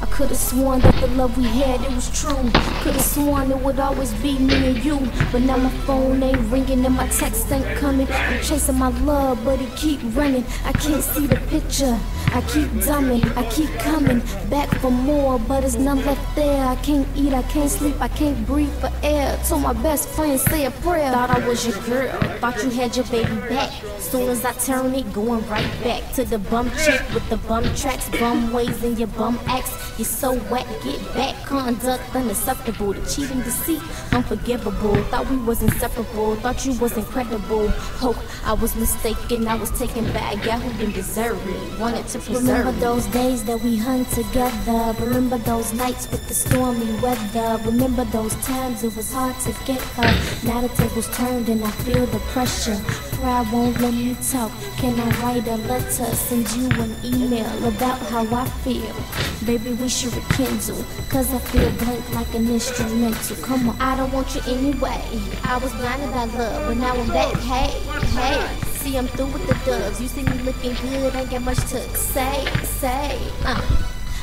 I could've sworn that the love we had, it was true. Could've sworn it would always be me and you. But now my phone ain't ringing and my text ain't coming. I'm chasing my love, but it keep running. I can't see the picture, I keep dumbing. I keep coming back for more, but there's none left there. I can't eat, I can't sleep, I can't breathe for air. Told my best friend, say a prayer. Thought I was your girl, thought you had your baby back. Soon as I turn it, going right back to the bum chick with the bum tracks, bum ways in your bum acts. You're so whack, get back, conduct unacceptable. The cheating, deceit, unforgivable. Thought we was inseparable, thought you was incredible. Hope I was mistaken, I was taken back. Guy who didn't deserve it, wanted to preserve. Remember those days that we hung together. Remember those nights with the stormy weather. Remember those times it was hard to get her. Now the tables turned and I feel the pressure. Pride won't let me talk. Can I write a letter, send you an email about how I feel? Baby, we should rekindle, cause I feel blank like an instrumental. Come on, I don't want you anyway. I was blinded by love, but now I'm back. Hey, hey, see I'm through with the dubs. You see me looking good, ain't got much to say.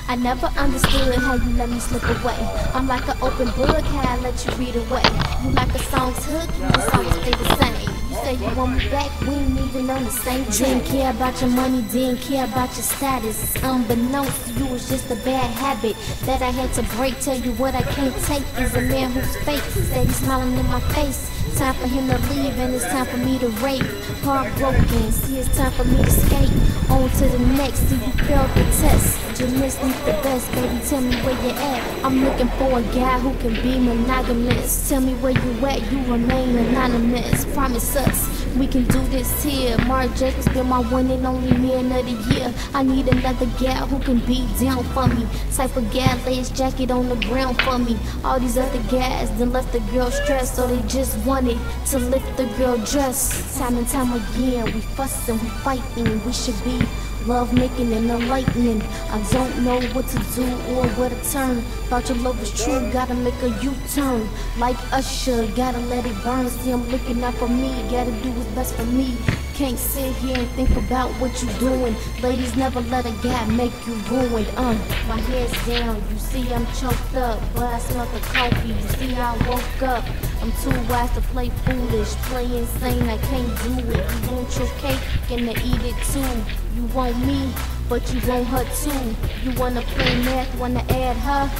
I never understood how you let me slip away. I'm like an open book, how I let you read away. You like a song's hook, you the songs stay the same. You say you want me back, we ain't even on the same track. Didn't care about your money, didn't care about your status. Unbeknownst to you, it's just a bad habit that I had to break. Tell you what I can't take is a man who's fake, steady smiling in my face. Time for him to leave and it's time for me to rape. Heartbroken, see it's time for me to skate. On to the next, see you failed the test. You missed me the best, baby, tell me where you at. I'm looking for a guy who can be monogamous. Tell me where you at, you remain anonymous. Promise us, we can do this here. Marc Jacobs been my one and only man of the year. I need another gal who can be down for me. Type of gal lay his jacket on the ground for me. All these other guys done left the girl stressed, so they just wanted to lift the girl dress. Time and time again, we fussing, we fighting. We should be love making and enlightening. I don't know what to do or where to turn. Thought your love was true, gotta make a U-turn. Like Usher, gotta let it burn. See I'm looking out for me, gotta do what's best for me. Can't sit here and think about what you're doing. Ladies, never let a guy make you ruined. My head's down, you see I'm choked up, but I smell the coffee. You see how I woke up. I'm too wise to play foolish, play insane, I can't do it. You want your cake and to eat it too. You want me, but you want her too. You wanna play math, wanna add her?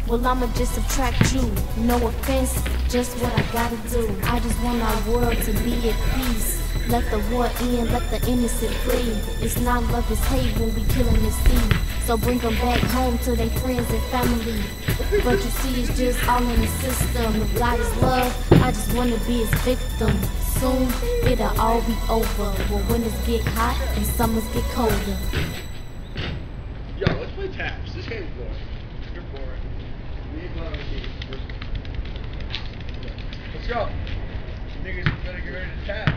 Well, I'ma just subtract you. No offense, just what I gotta do. I just want our world to be at peace. Let the war end, let the innocent free. It's not love, it's hate when we killing the sea. So bring them back home to their friends and family. But you see, it's just all in the system. If God is love, I just wanna be his victim. Soon, it'll all be over. When winters get hot and summers get colder. Yo, let's play taps. This game's boring. You're boring. We need one of the Let's go. Niggas better get ready to tap.